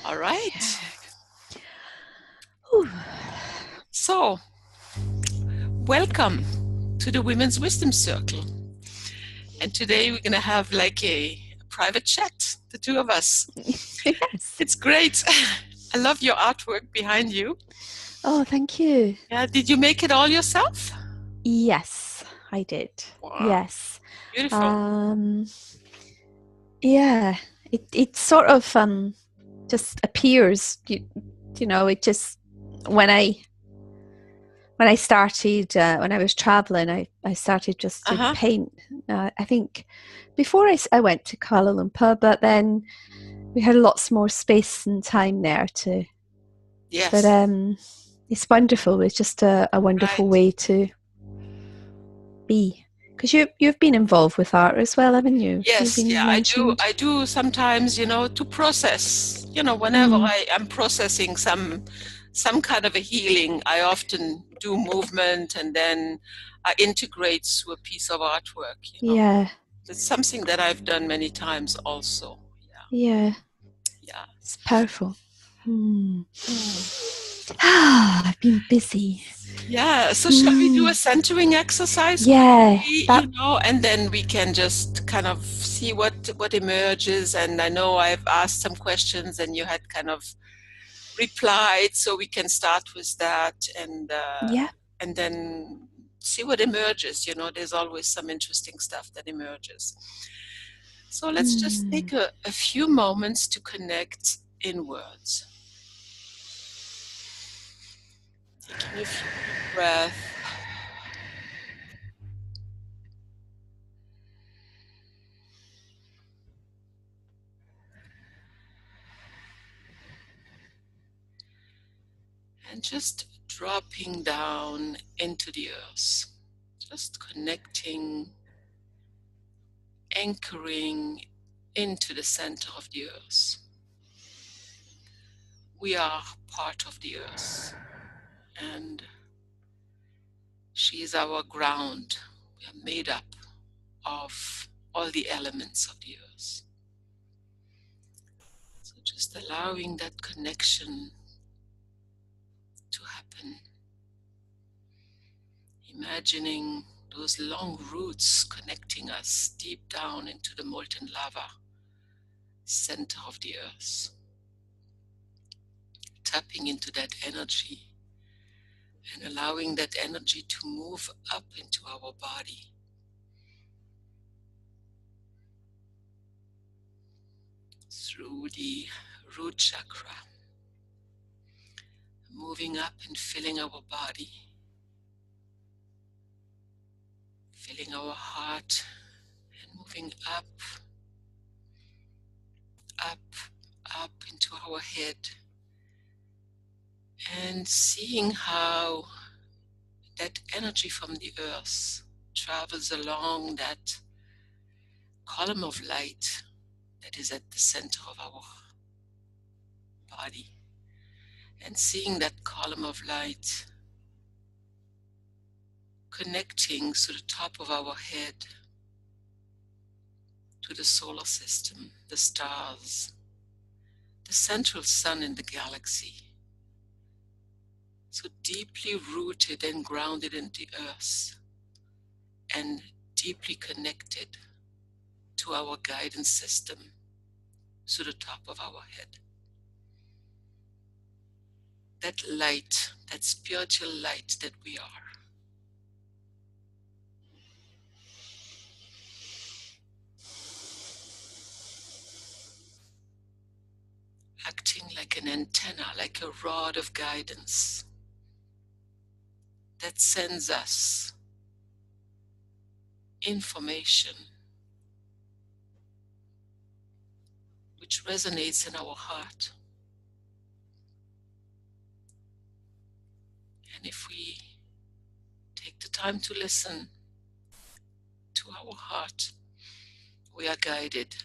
All right. Ooh. So, welcome to the Women's Wisdom Circle. And today we're going to have like a private chat, the two of us. Yes. It's great. I love your artwork behind you. Oh, thank you. Yeah, did you make it all yourself? Yes, I did. Wow, Yes. beautiful. Yeah, it sort of just appears. You know, it just when I started when I was traveling, I started just to Uh-huh. paint. I think before I went to Kuala Lumpur, but then we had lots more space and time there to. But Yes. it's wonderful. It's just a wonderful Right. way to be. Because you've been involved with art as well, haven't you? You've Yes, been yeah, I do. mentioned. I do sometimes, to process, whenever Mm, I am processing some kind of a healing, I often do movement and then I integrate through a piece of artwork. yeah, It's something that I've done many times also. Yeah, yeah. yeah. It's powerful. Mm. Mm. I've been busy. Yeah, so shall we do a Mm. centering exercise Yeah, quickly, that. and then we can just kind of see what emerges. And I know I've asked some questions and you had kind of replied, so we can start with that Yeah. and then see what emerges. There's always some interesting stuff that emerges. So let's just Mm. take a few moments to connect inwards. Taking a few deep breaths. And just dropping down into the earth. Just connecting, anchoring into the center of the earth. We are part of the earth, and she is our ground. We are made up of all the elements of the earth. So just allowing that connection to happen. Imagining those long roots connecting us deep down into the molten lava center of the earth. Tapping into that energy and allowing that energy to move up into our body. Through the root chakra, moving up and filling our body, filling our heart, and moving up, up, up into our head, and seeing how that energy from the earth travels along that column of light that is at the center of our body, and seeing that column of light connecting to the top of our head, to the solar system, the stars, the central sun in the galaxy, so deeply rooted and grounded in the earth and deeply connected to our guidance system, to the top of our head. That light, that spiritual light that we are. Acting like an antenna, like a rod of guidance that sends us information which resonates in our heart. And if we take the time to listen to our heart, we are guided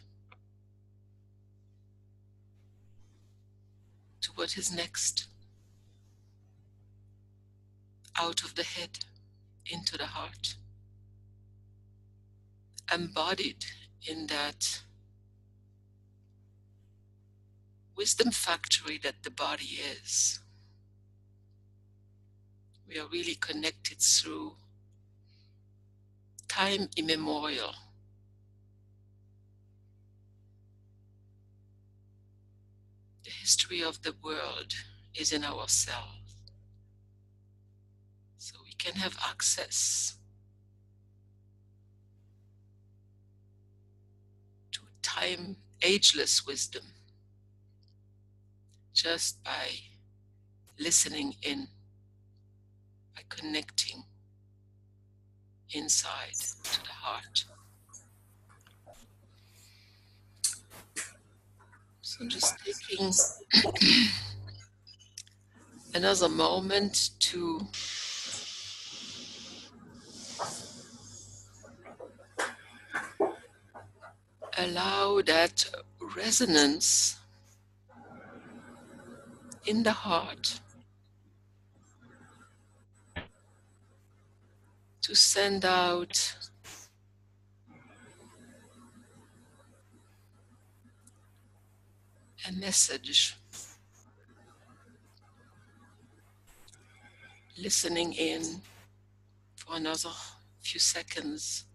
to what is next, out of the head, into the heart, embodied in that wisdom factory that the body is. We are really connected through time immemorial. The history of the world is in ourselves. So we can have access to time, ageless wisdom just by listening in, by connecting inside to the heart. So just taking another moment to allow that resonance in the heart to send out a message, listening in for another few seconds.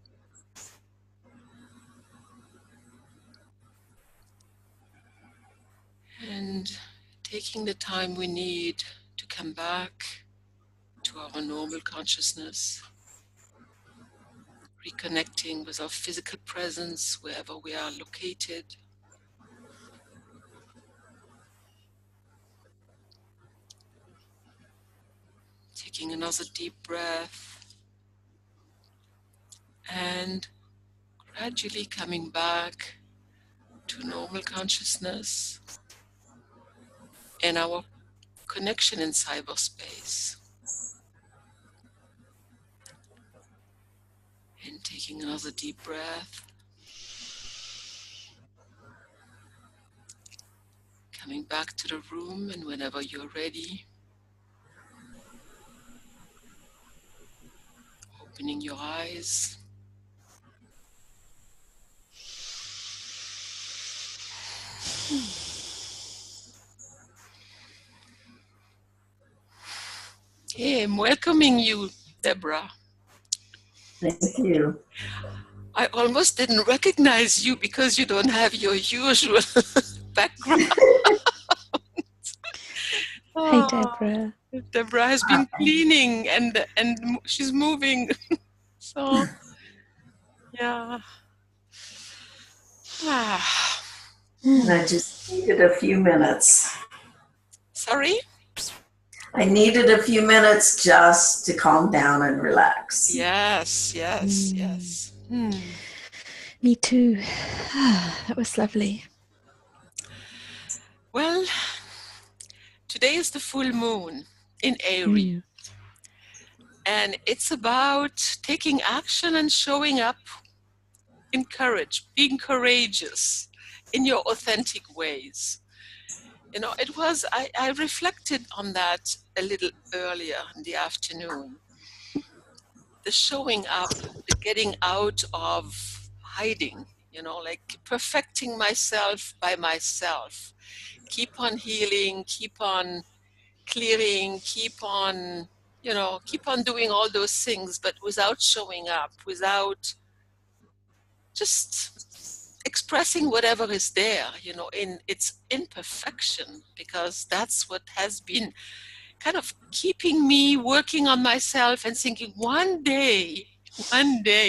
And taking the time we need to come back to our normal consciousness, reconnecting with our physical presence wherever we are located. Taking another deep breath and gradually coming back to normal consciousness and our connection in cyberspace. And taking another deep breath, coming back to the room, and whenever you're ready, opening your eyes. Hey, I'm welcoming you, Deborah. Thank you. I almost didn't recognize you because you don't have your usual background. Hi, Deborah. Deborah has been cleaning and she's moving. So, yeah. And I just needed a few minutes. Sorry? I needed a few minutes just to calm down and relax. Yes. Me too. That was lovely. Well, today is the full moon in Aries. And it's about taking action and showing up in courage, being courageous in your authentic ways. You know, I reflected on that a little earlier in the afternoon. The showing up, the getting out of hiding, you know, like perfecting myself by myself. Keep on healing, keep on clearing, keep on doing all those things, but without showing up, without just expressing whatever is there, you know, in its imperfection, because that's what has been kind of keeping me working on myself and thinking one day,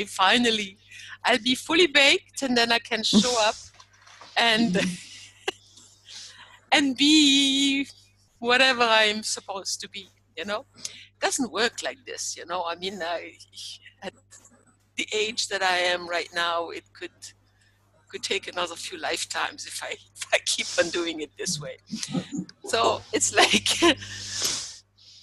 finally, I'll be fully baked and then I can show up and and be whatever I'm supposed to be, you know. It doesn't work like this, you know. I mean, at the age that I am right now, it could take another few lifetimes if I keep on doing it this way. So it's like,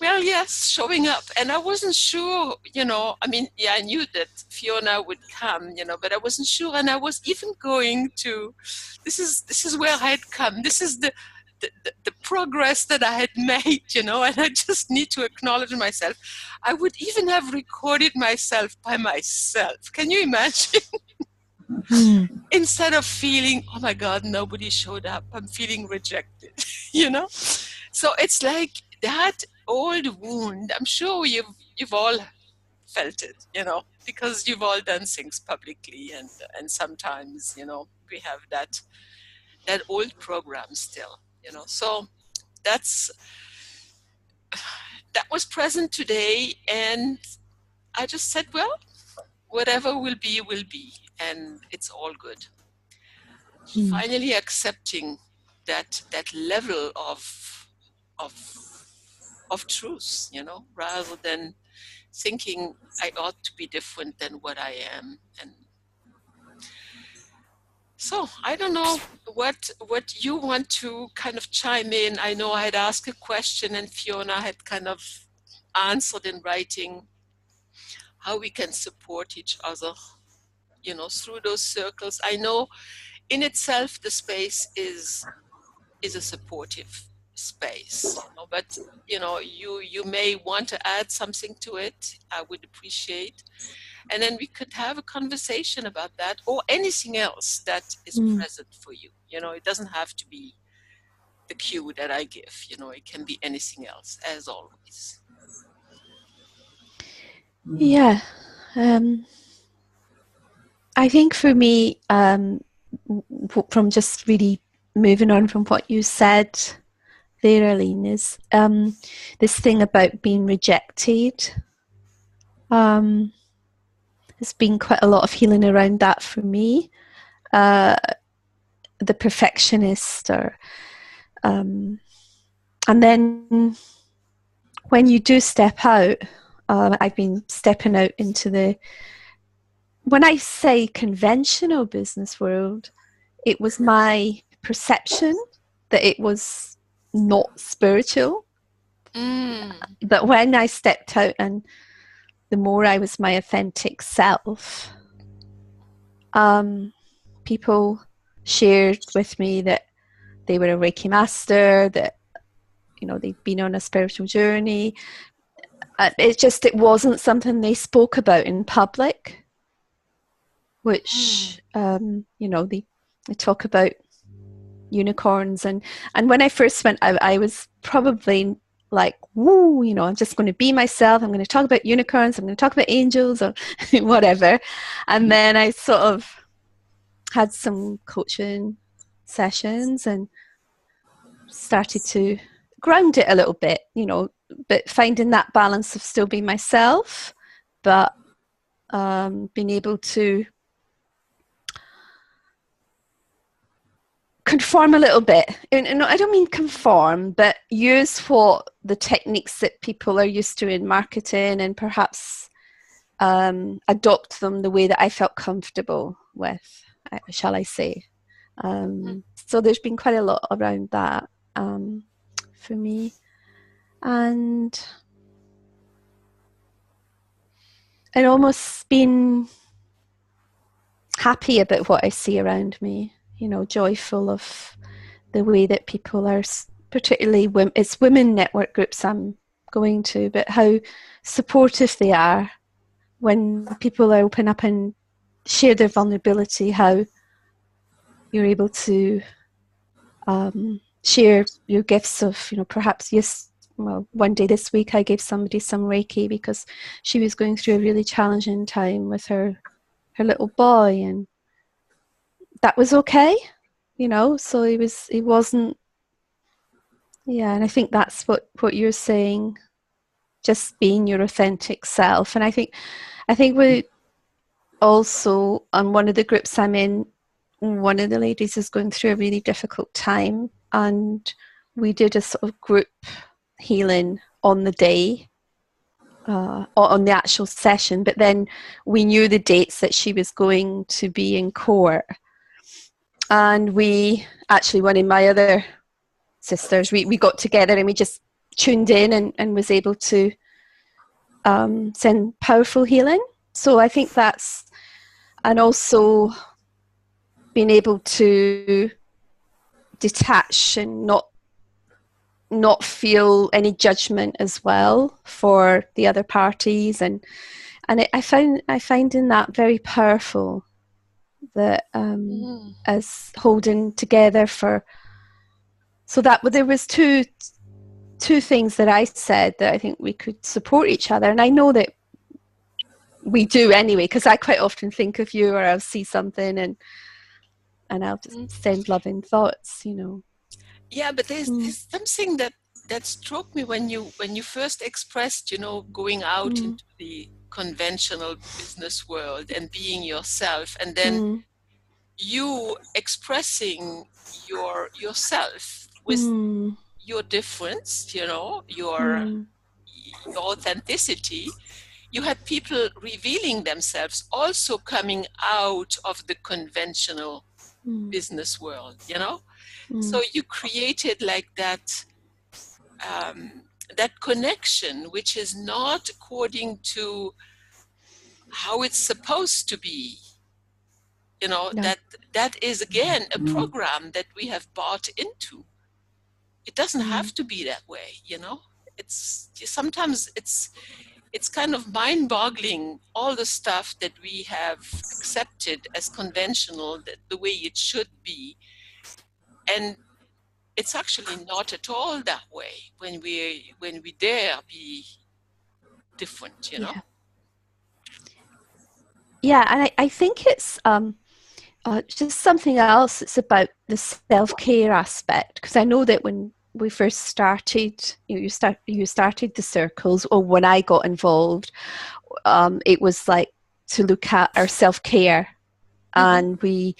well, yes, showing up. And I wasn't sure, you know, I mean, yeah, I knew that Fiona would come, you know, but I wasn't sure. And I was even going to, this is where I had come. This is the progress that I had made, you know, and I just need to acknowledge myself. I would even have recorded myself by myself. Can you imagine? instead of feeling, oh my God, nobody showed up, I'm feeling rejected, you know? So it's like that old wound. I'm sure you've all felt it, you know, because you've all done things publicly, and sometimes, you know, we have that old program still, you know. So that's that was present today, and I just said, well, whatever will be, and it's all good. Finally accepting that level of truth, you know, rather than thinking I ought to be different than what I am. And so I don't know what you want to kind of chime in. I know I had asked a question and Fiona had kind of answered in writing how we can support each other, you know, through those circles. I know in itself the space is a supportive space, you know, but you know, you may want to add something to it. I would appreciate, and then we could have a conversation about that or anything else that is present for you. You know, it doesn't have to be the cue that I give, you know, it can be anything else, as always. Yeah. I think for me, from just really moving on from what you said there, Aline, is this thing about being rejected. There's been quite a lot of healing around that for me. The perfectionist, or and then when you do step out, I've been stepping out into the, when I say conventional business world, it was my perception that it was not spiritual. But when I stepped out and the more I was my authentic self, people shared with me that they were a Reiki master, that, you know, they'd been on a spiritual journey. It wasn't something they spoke about in public, which, you know, they talk about unicorns. And when I first went out, I was probably like, woo, you know, I'm just going to be myself. I'm going to talk about unicorns. I'm going to talk about angels or whatever. And then I sort of had some coaching sessions and started to ground it a little bit, you know, but finding that balance of still being myself, but being able to conform a little bit. And I don't mean conform, but use what the techniques that people are used to in marketing, and perhaps adopt them the way that I felt comfortable with, shall I say. So there's been quite a lot around that for me. And almost been happy about what I see around me, you know, joyful of the way that people are, particularly it's women network groups I'm going to, but how supportive they are when people open up and share their vulnerability, how you're able to share your gifts of, you know, perhaps, yes, well, one day this week I gave somebody some Reiki because she was going through a really challenging time with her little boy, and that was okay, you know. So it wasn't, yeah. And I think that's what you're saying, just being your authentic self. And I think we also, on one of the groups I'm in, one of the ladies is going through a really difficult time, and we did a sort of group healing on the day, on the actual session, but then we knew the dates that she was going to be in court, and we actually, one of my other sisters, we got together and we just tuned in and was able to send powerful healing. So I think that's, and also being able to detach and not feel any judgment as well for the other parties, and I find in that very powerful, that as holding together so that there was two things that I said that I think we could support each other, and I know that we do anyway, because I quite often think of you, or I'll see something and I'll just send loving thoughts, Yeah, but there's something that struck me when you first expressed, going out into the conventional business world and being yourself, and then you expressing yourself with your difference, your authenticity. You had people revealing themselves, also coming out of the conventional business world, So you created like that that connection, which is not according to how it's supposed to be. No. That is again a program that we have bought into. It doesn't have to be that way, It's sometimes it's kind of mind-boggling, all the stuff that we have accepted as conventional, the way it should be, and it's actually not at all that way when we dare be different, Yeah, and I think it's just something else. It's about the self-care aspect, because I know that when we first started, you started the circles, or when I got involved, it was like to look at our self-care, and we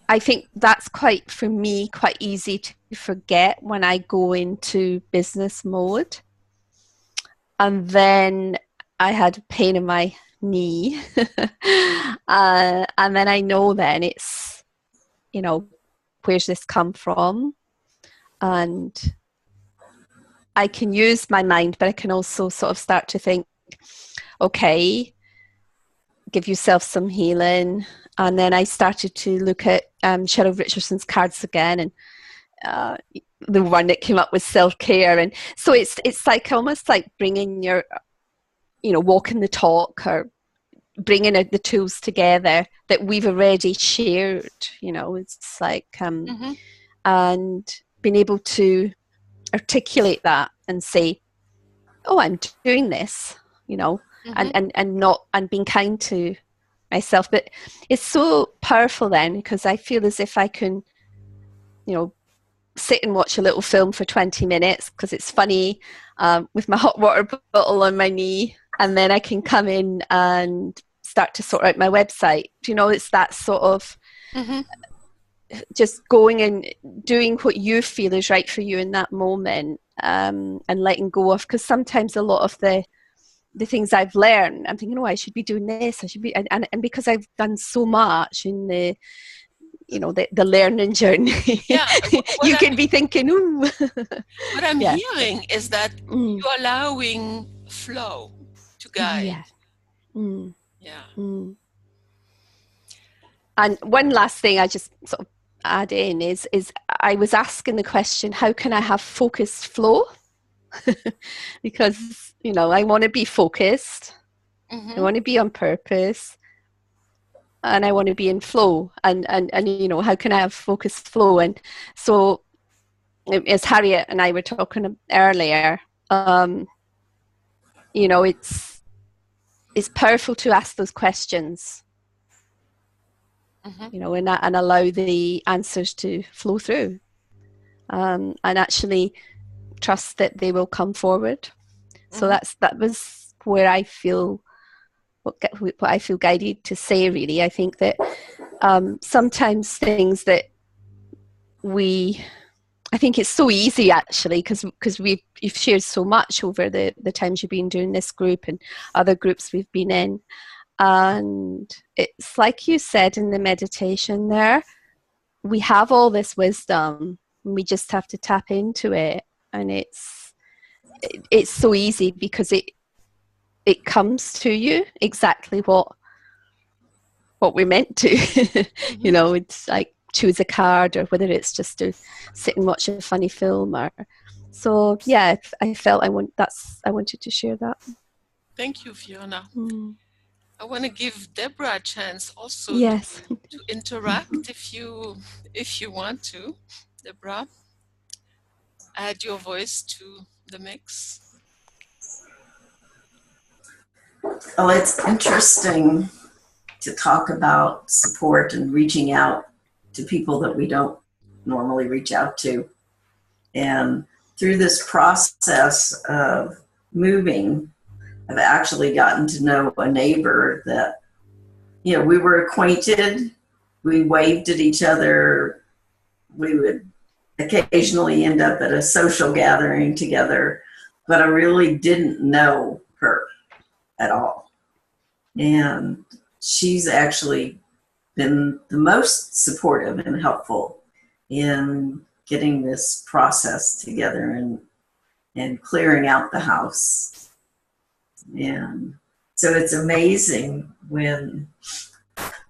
I think that's for me quite easy to forget when I go into business mode. And then I had pain in my knee. And then I know then it's, where's this come from? And I can use my mind, but I can also sort of start to think, okay, give yourself some healing. And then I started to look at Cheryl Richardson's cards again, and the one that came up with self-care. And so it's like almost like bringing your, walking the talk, or bringing the tools together that we've already shared, it's like and being able to articulate that and say, oh, I'm doing this, and being kind to myself. But it's so powerful then, because I feel as if I can, sit and watch a little film for 20 minutes because it's funny, with my hot water bottle on my knee, and then I can come in and start to sort out my website. It's that sort of just going and doing what you feel is right for you in that moment, and letting go of, because sometimes a lot of the things I've learned, I'm thinking, oh, I should be doing this, I should be, and because I've done so much in the learning journey, you can be thinking, ooh. What I'm hearing is that you're allowing flow to guide. And one last thing I just sort of add in is I was asking the question, how can I have focused flow? Because I want to be focused, I want to be on purpose, and I want to be in flow, and how can I have focused flow? And so, as Harriet and I were talking earlier, it's powerful to ask those questions, and allow the answers to flow through, and actually trust that they will come forward. So that was where I feel what I feel guided to say. Really, I think that sometimes things that I think it's so easy actually, because you've shared so much over the times you've been doing this group and other groups we've been in, and it's like you said in the meditation there, we have all this wisdom and we just have to tap into it, and it's so easy because it comes to you exactly what we're meant to. It's like choose a card, or whether it's just to sit and watch a funny film, or so. I felt I wanted to share that. Thank you, Fiona. I want to give Deborah a chance also Yes. to interact if you want to. Deborah, add your voice to the mix. Well, it's interesting to talk about support and reaching out to people that we don't normally reach out to. And through this process of moving, I've actually gotten to know a neighbor that, we were acquainted, we waved at each other, we would occasionally end up at a social gathering together, but I really didn't know her at all. And she's actually been the most supportive and helpful in getting this process together and clearing out the house. And so it's amazing when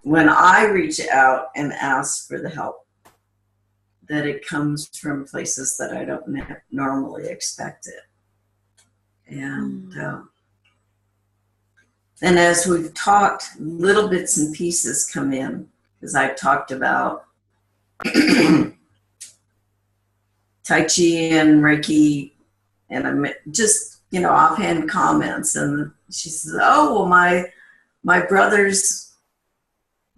I reach out and ask for the help, that it comes from places that I don't normally expect it. And as we've talked, little bits and pieces come in, because I've talked about Tai Chi and Reiki, and I'm just, offhand comments. And she says, oh, well, my brother's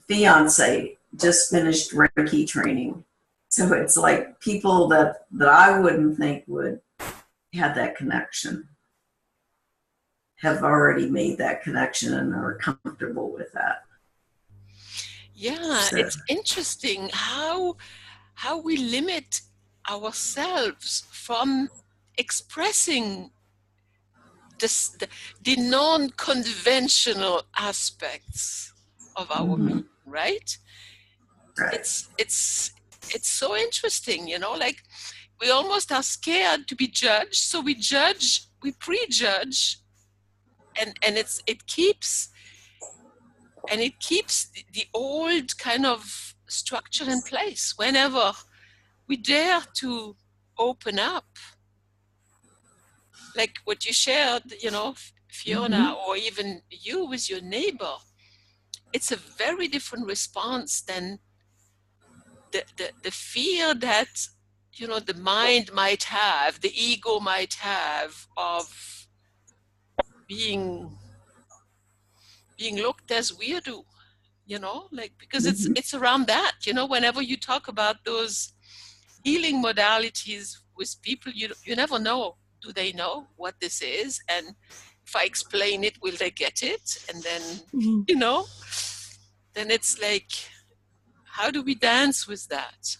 fiance just finished Reiki training. So it's like people that I wouldn't think would have that connection have already made that connection and are comfortable with that. Yeah, so it's interesting how we limit ourselves from expressing the non-conventional aspects of our being, right? It's so interesting, like we almost are scared to be judged, so we prejudge, and it keeps the old kind of structure in place. Whenever we dare to open up, like what you shared, Fiona, or even you with your neighbor, it's a very different response than the fear that the mind might have, the ego might have, of being looked as weirdo, because it's around that, whenever you talk about those healing modalities with people, you never know, do they know what this is? And if I explain it, will they get it? And then, then it's like, how do we dance with that?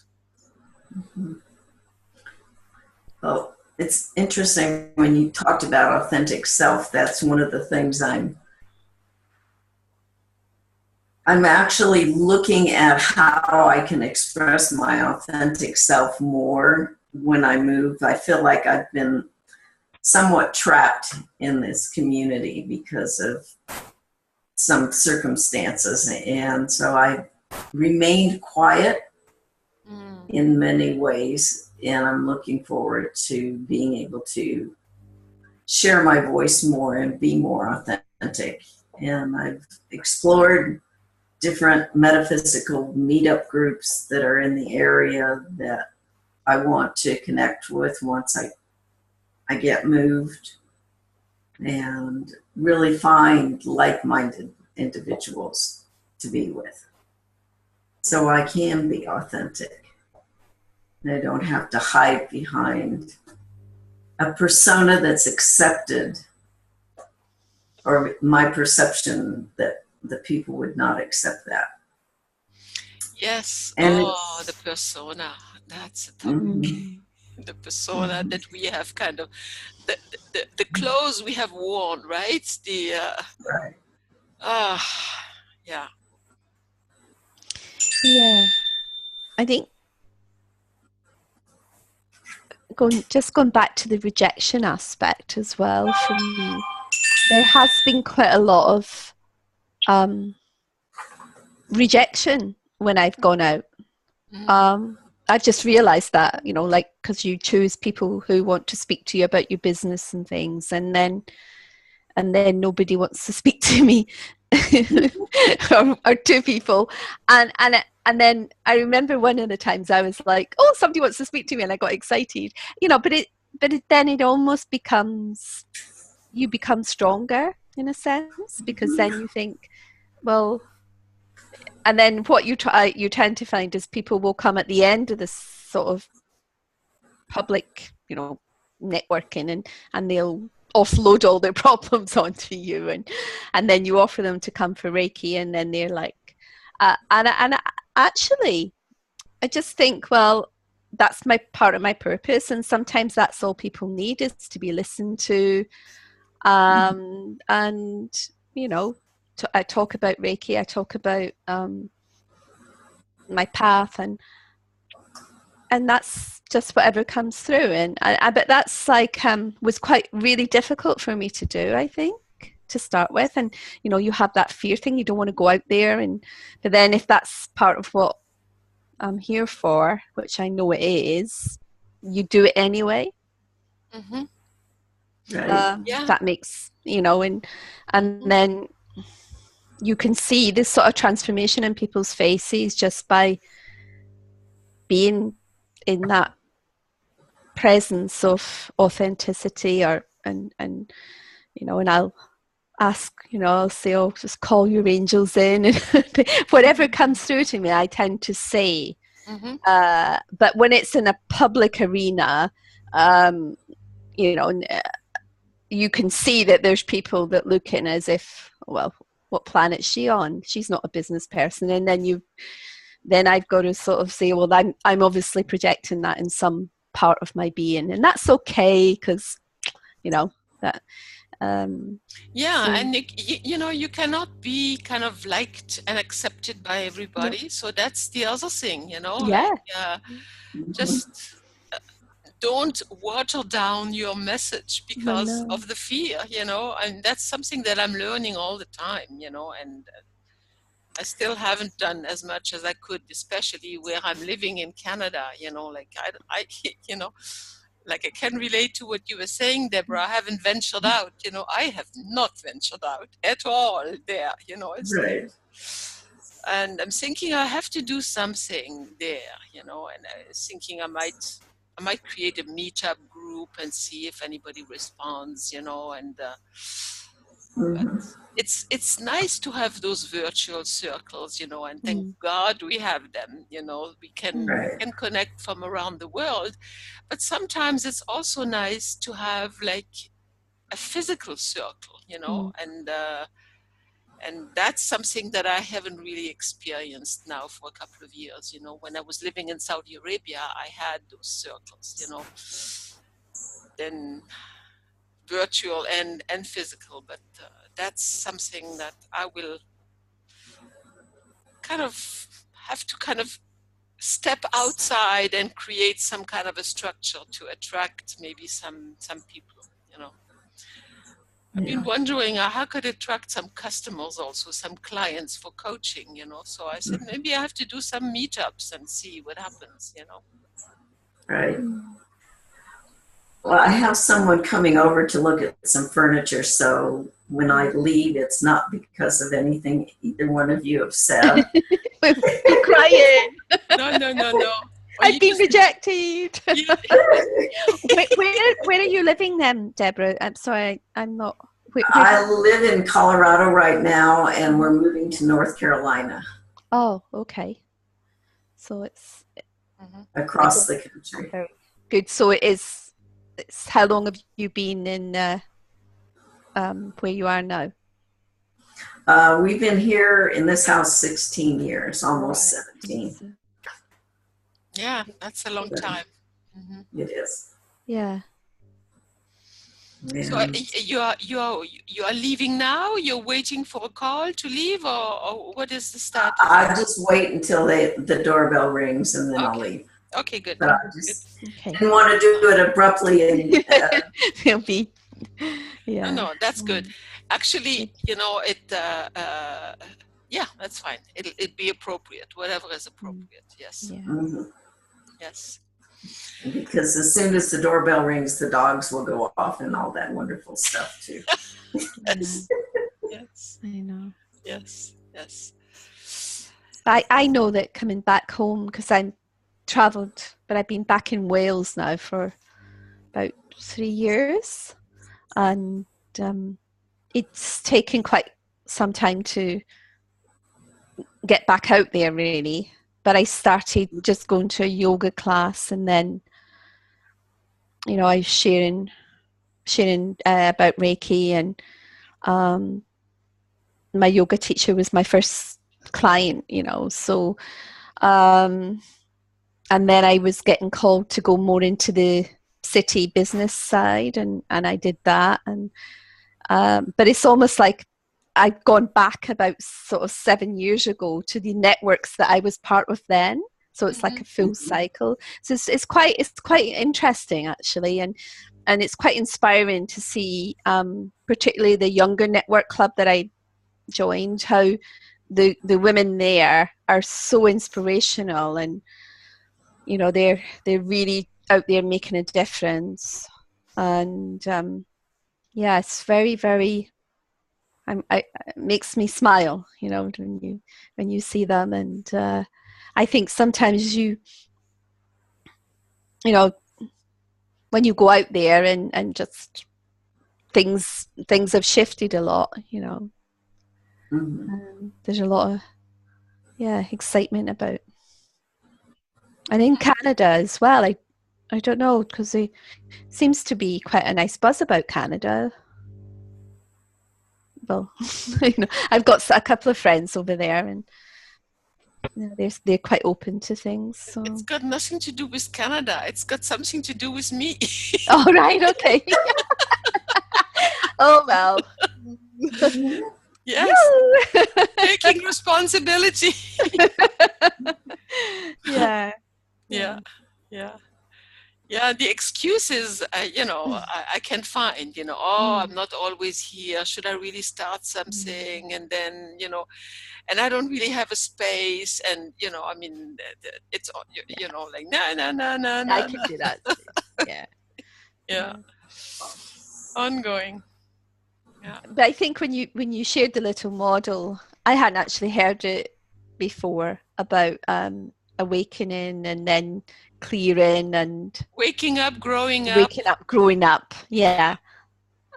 Well, it's interesting when you talked about authentic self. That's one of the things I'm actually looking at, how I can express my authentic self more when I move. I feel like I've been somewhat trapped in this community because of some circumstances. And so I remained quiet in many ways. And I'm looking forward to being able to share my voice more and be more authentic. And I've explored different metaphysical meetup groups that are in the area that I want to connect with once I get moved, and really find like-minded individuals to be with, so I can be authentic. And I don't have to hide behind a persona that's accepted, or my perception that the people would not accept that. Yes. And the persona. That's a topic. The persona that we have kind of, the clothes we have worn, right? Right. Yeah. Yeah. I think going back to the rejection aspect as well, for me, there has been quite a lot of rejection when I've gone out. I've just realized that, because you choose people who want to speak to you about your business and things, and then nobody wants to speak to me. or two people, and then I remember one of the times I was like, oh, somebody wants to speak to me, and I got excited, then it almost becomes, you become stronger in a sense, because then you think, well, and then what you tend to find is people will come at the end of this sort of public, networking, and they'll offload all their problems onto you, and then you offer them to come for Reiki, and then they're like, and actually, I just think, well, that's my part of my purpose, and sometimes that's all people need, is to be listened to, and I talk about Reiki, I talk about my path, and that's just whatever comes through, and but that's like was quite really difficult for me to do, I think, to start with. And you have that fear thing, you don't want to go out there, but then if that's part of what I'm here for, which I know it is, you do it anyway. Mm-hmm. Right. That makes, and then you can see this sort of transformation in people's faces just by being in that presence of authenticity, and I'll ask, I'll say, oh, just call your angels in, and whatever comes through to me, I tend to say. But when it's in a public arena, you can see that there's people that look in as if, well, what planet's she on? She's not a business person. And then I've got to sort of say, well, I'm obviously projecting that in some part of my being, and that's okay, because that and you cannot be kind of liked and accepted by everybody. No. So that's the other thing, just don't water down your message because of the fear, and that's something that I'm learning all the time, and I still haven't done as much as I could, especially where I'm living in Canada, like I like I can relate to what you were saying, Deborah. I haven't ventured out, I have not ventured out at all there, it's right. like, and I'm thinking I have to do something there, and I was thinking I might create a meetup group and see if anybody responds, and but it's nice to have those virtual circles, and thank God we have them, we can connect from around the world. But sometimes it's also nice to have like a physical circle, and that's something that I haven't really experienced now for a couple of years. When I was living in Saudi Arabia, I had those circles, then virtual and physical. But that's something that I will kind of have to kind of step outside and create some kind of a structure to attract maybe some people, I've been wondering how could I attract some customers, also some clients for coaching, so I said maybe I have to do some meetups and see what happens, Right. Well, I have someone coming over to look at some furniture, so when I leave, it's not because of anything either one of you have said. We'll be crying. No. I've been rejected. Where are you living then, Deborah? I'm sorry, I'm not. I live in Colorado right now, and we're moving to North Carolina. Oh, okay. So it's across the country. Very good. So it's how long have you been in where you are now? We've been here in this house 16 years, almost 17. Yeah, that's a long time. It is. Yeah. So you are leaving now? You're waiting for a call to leave, or what is the status? I just wait until the doorbell rings, and then I'll leave. Okay, good. But I just didn't want to do it abruptly. And it'll be, yeah. No, that's good. Actually, yeah, that's fine. It'll be appropriate, whatever is appropriate. Yes. Yeah. Yes. Because as soon as the doorbell rings, the dogs will go off and all that wonderful stuff too. Yes. I know. Yes. Yes. I know that coming back home, because I'm travelled, but I've been back in Wales now for about 3 years, and it's taken quite some time to get back out there, really. But I started just going to a yoga class, and then, you know, I was sharing about Reiki, and um, my yoga teacher was my first client, you know. So, um, and then I was getting called to go more into the city business side, and I did that. And but it's almost like I've gone back about sort of 7 years ago to the networks that I was part of then. So it's like a full cycle. So it's quite interesting, actually, and it's quite inspiring to see, particularly the younger network club that I joined, how the women there are so inspirational, and you know, they're really out there making a difference. And yeah, it's very, very, it makes me smile, you know, when you see them. And I think sometimes you know, when you go out there, and just things have shifted a lot, you know. There's a lot of excitement about. And in Canada as well, I don't know, because there seems to be quite a nice buzz about Canada. Well, you know, I've got a couple of friends over there, and you know, they're quite open to things. So It's got nothing to do with Canada. It's got something to do with me. oh, right, okay. Oh well. Yes. Taking responsibility. Yeah. Yeah. Yeah. Yeah, the excuses, you know, I can find, you know, oh, I'm not always here. Should I really start something? And then, you know, and I don't really have a space. And, you know, I mean, it's, you know, like, no, no, no, no, no. I can do that too. Yeah. Yeah. Ongoing. Yeah. But I think when you shared the little model, I hadn't actually heard it before about awakening and then clearing and Waking up, growing up. waking up, growing up. Yeah.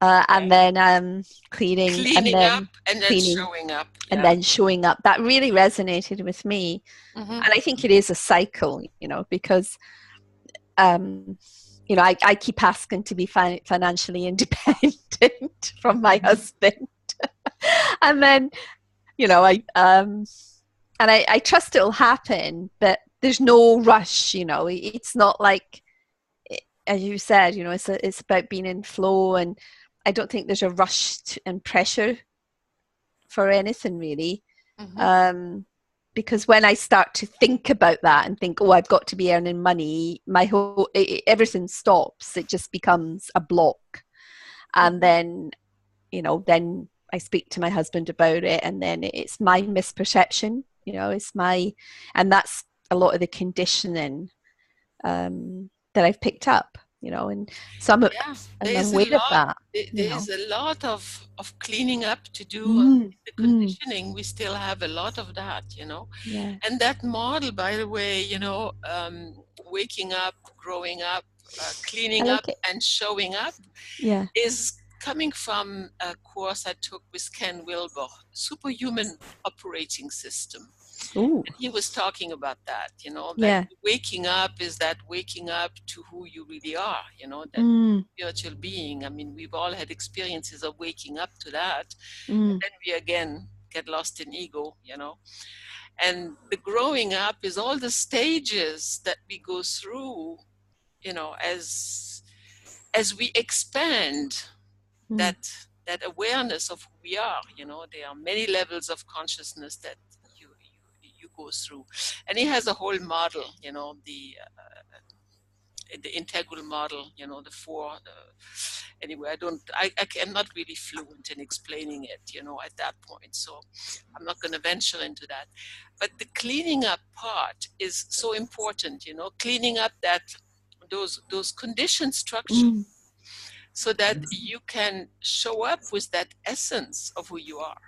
And then cleaning, and Cleaning then up, and then cleaning, showing up. and then showing up. That really resonated with me. And I think it is a cycle, you know, because you know, I keep asking to be financially independent from my husband. And then, you know, I trust it'll happen, but there's no rush, you know. It's not like, as you said, you know, it's about being in flow, and I don't think there's a rush and pressure for anything, really. Because when I start to think about that and think, oh, I've got to be earning money, everything stops. It just becomes a block. And then, you know, then I speak to my husband about it, and then it's my misperception, you know, and that's a lot of the conditioning that I've picked up, you know, and so I'm aware of that. There is a lot of cleaning up to do. The conditioning, we still have a lot of that, you know. Yeah. And that model, by the way, you know, waking up, growing up, cleaning up, and showing up, is coming from a course I took with Ken Wilber, Superhuman Operating System. And he was talking about that, you know, that waking up is that waking up to who you really are, you know, that spiritual being. I mean, we've all had experiences of waking up to that. And then we again get lost in ego, you know. And the growing up is all the stages that we go through, you know, as we expand that awareness of who we are. You know, there are many levels of consciousness that you go through, and he has a whole model, you know, the integral model, you know, the four. Anyway, I am not really fluent in explaining it, you know, at that point, so I'm not going to venture into that. But the cleaning up part is so important, you know, cleaning up those conditioned structures, so that you can show up with that essence of who you are.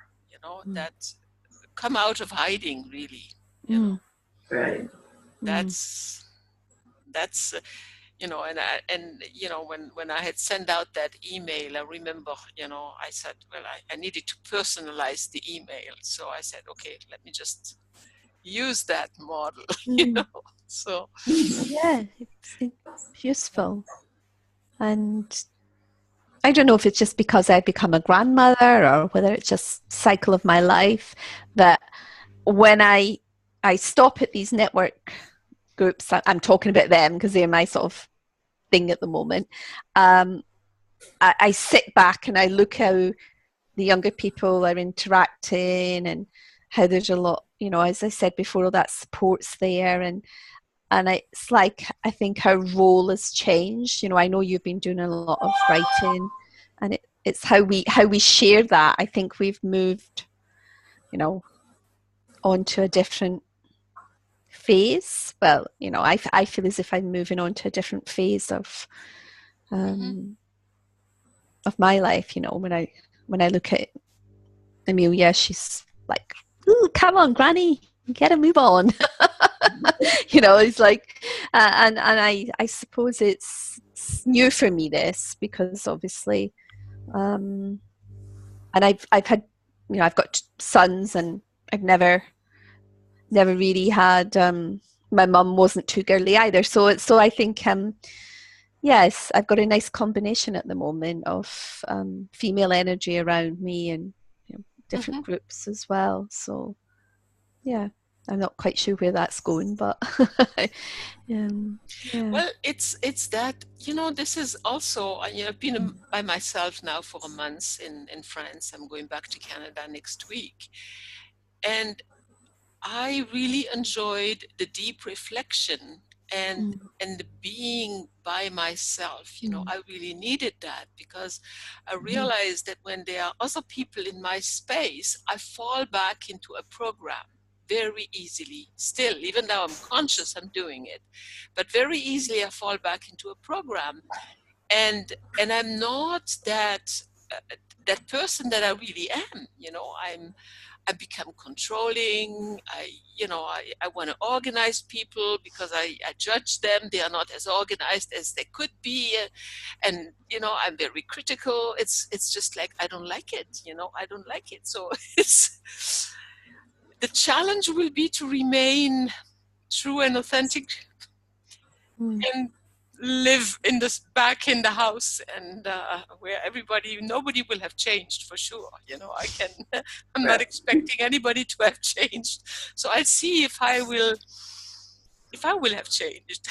that come out of hiding, really, you know. Right. That's when I had sent out that email, I remember, I said, well, I needed to personalize the email. So I said, okay, let me just use that model, so. Yeah, it's useful. And I don't know if it's just because I've become a grandmother or whether it's just cycle of my life, that when I stop at these network groups, I'm talking about them because they're my sort of thing at the moment. I sit back and I look how the younger people are interacting and how there's a lot, as I said before, all that support's there, and it's like I think our role has changed. I know you've been doing a lot of writing, and it's how we share that. I think we've moved, onto a different phase. Well, I feel as if I'm moving on to a different phase of my life. When I look at Amelia, she's like, "Ooh, come on, Granny, you gotta move on." It's like, and I suppose it's new for me, this, because obviously, and I've had, I've got sons, and I've never really had. My mum wasn't too girly either, so I think yes, I've got a nice combination at the moment of female energy around me, and different groups as well. So yeah, I'm not quite sure where that's going, but yeah. Well, it's that, this is also, I've been by myself now for a month in France. I'm going back to Canada next week. And I really enjoyed the deep reflection and the being by myself. I really needed that, because I realized that when there are other people in my space, I fall back into a program very easily still, even though I'm conscious I'm doing it. But very easily I fall back into a program. And I'm not that person that I really am. I become controlling. I want to organize people because I judge them. They are not as organized as they could be. And, I'm very critical. It's just like, I don't like it. I don't like it. So the challenge will be to remain true and authentic and live back in the house, and where nobody will have changed for sure. I'm not expecting anybody to have changed. So I'll see if I will have changed.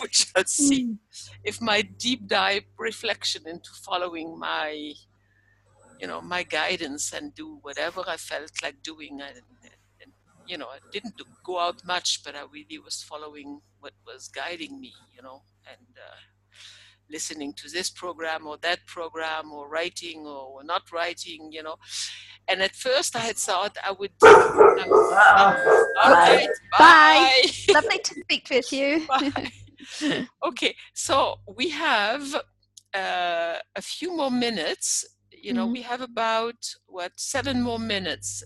We shall see if my deep dive reflection into following my guidance and do whatever I felt like doing. I didn't go out much, but I really was following what was guiding me, and listening to this program or that program, or writing or not writing, And at first I had thought I would. All right, bye. Lovely to speak with you. Bye. Okay, so we have a few more minutes. We have about 7 more minutes.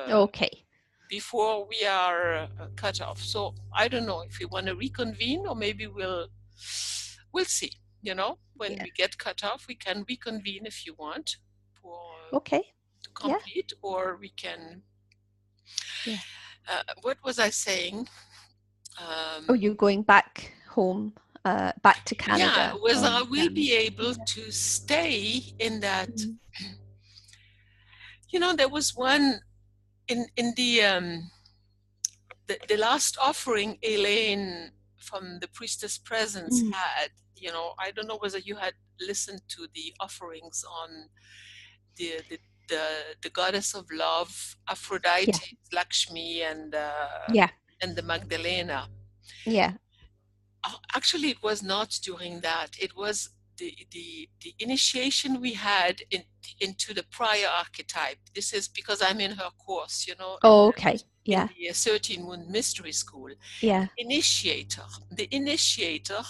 Okay. Before we are cut off. So I don't know if we want to reconvene, or maybe we'll see. When we get cut off, we can reconvene if you want to complete, or we can. Yeah. What was I saying? You're going back home, back to Canada. Yeah, whether I will be able to stay in that. There was one in the last offering Elaine from the Priestess Presence had. I don't know whether you had listened to the offerings on the goddess of love, Aphrodite, Lakshmi, and the Magdalena. Yeah. Actually, it was not during that. It was the initiation we had into the prior archetype. This is because I'm in her course, okay. In the 13 Moon Mystery School. Yeah. The initiator,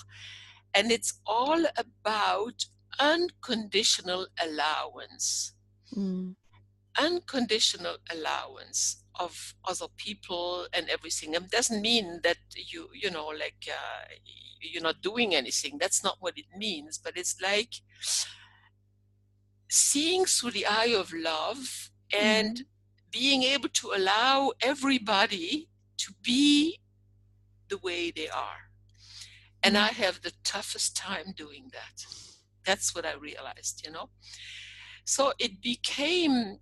and it's all about unconditional allowance. unconditional allowance of other people and everything. It doesn't mean that you know, like you're not doing anything. That's not what it means. But it's like seeing through the eye of love and being able to allow everybody to be the way they are. And I have the toughest time doing that. That's what I realized, you know. So it became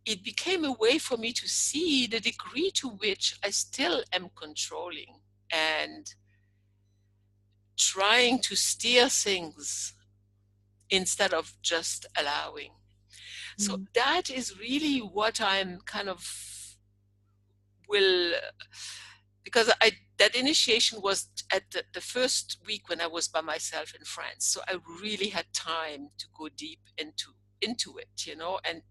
a way for me to see the degree to which I still am controlling and trying to steer things instead of just allowing. So that is really what I'm kind of because that initiation was at the first week when I was by myself in France. So I really had time to go deep into it, you know, and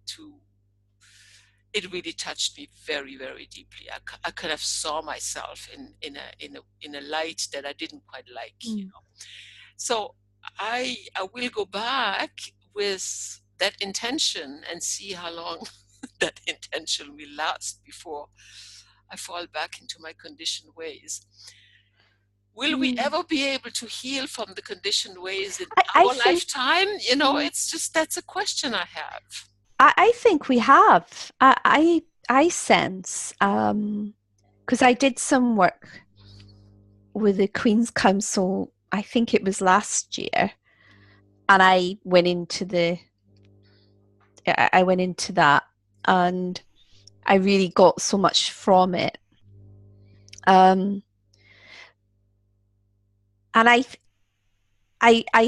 it really touched me very, very deeply. I kind of saw myself in a light that I didn't quite like, you know. So I will go back with that intention and see how long that intention will last before I fall back into my conditioned ways. Will we ever be able to heal from the conditioned ways in our lifetime? You know, it's just, that's a question I have. I think we have. I sense, because I did some work with the Queen's Council, I think it was last year, and I went into that, and I really got so much from it. And I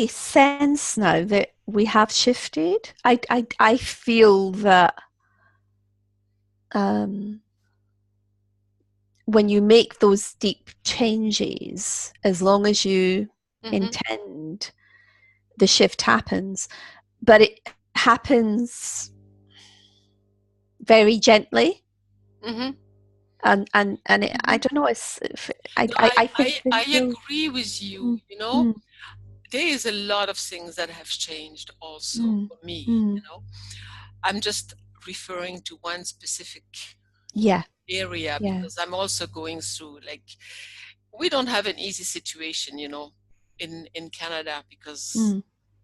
sense now that we have shifted. I feel that when you make those deep changes, as long as you intend, the shift happens. But it happens very gently. And it, I don't know. I think I agree with you. You know, there is a lot of things that have changed also for me. You know, I'm just referring to one specific area because I'm also going through, like, we don't have an easy situation, you know, in Canada, because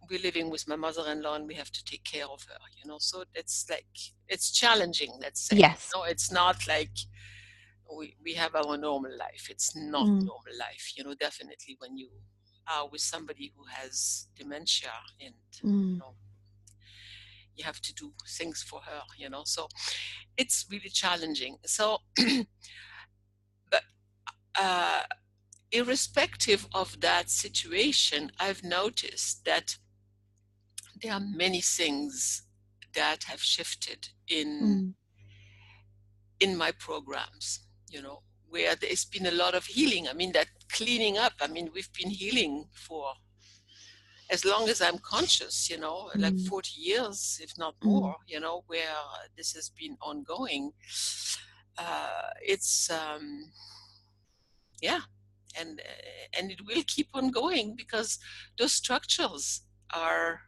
we're living with my mother-in-law and we have to take care of her, you know. So it's like, it's challenging, let's say. Yes. You know, it's not like we have our normal life. It's not normal life, you know. Definitely when you are with somebody who has dementia and you know, you have to do things for her, you know. So it's really challenging. So but irrespective of that situation, I've noticed that there are many things that have shifted in my programs, you know, where there's been a lot of healing. I mean, that cleaning up, I mean, we've been healing for as long as I'm conscious, you know, like 40 years, if not more, you know, where this has been ongoing. It's, yeah, and it will keep on going because those structures are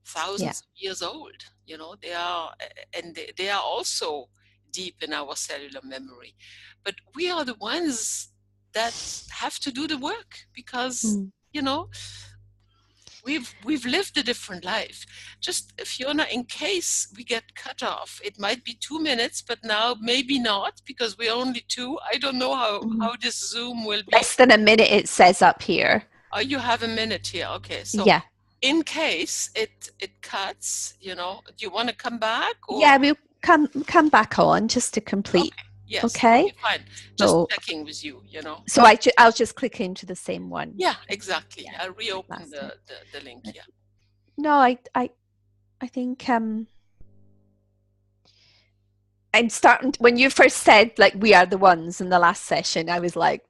thousands of years old, you know. They are, and they are also deep in our cellular memory, but we are the ones that have to do the work because you know, we've lived a different life. Just, Fiona, in case we get cut off, it might be 2 minutes, but now maybe not, because we're only two. I don't know how this Zoom will be. Less than a minute, it says up here. Oh, you have a minute here. Okay, so in case it cuts, you know, do you want to come back? Or? Yeah, we'll come back on just to complete. Okay. Yes. Okay. Fine. Just checking with you, you know. So I'll just click into the same one. Yeah, exactly. Yeah, I'll reopen the link. Yeah. No, I think I'm starting. When you first said, like, we are the ones in the last session, I was like,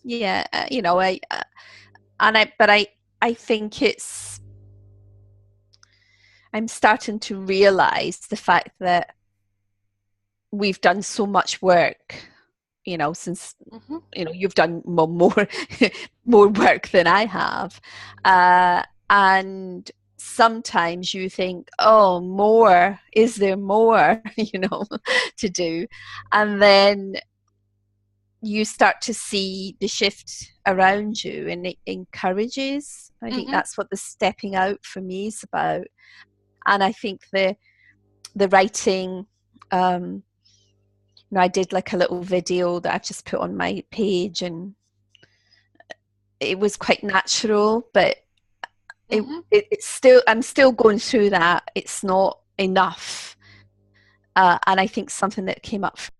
yeah, you know, but I think I'm starting to realize the fact that we've done so much work, you know, since you know, you've done more work than I have, and sometimes you think, oh, more, is there more, to do? And then you start to see the shift around you, and it encourages. I think that's what the stepping out for me is about. And I think the writing, I did like a little video that I've just put on my page, and it was quite natural, but it's still, I'm still going through that. It's not enough. And I think something that came up for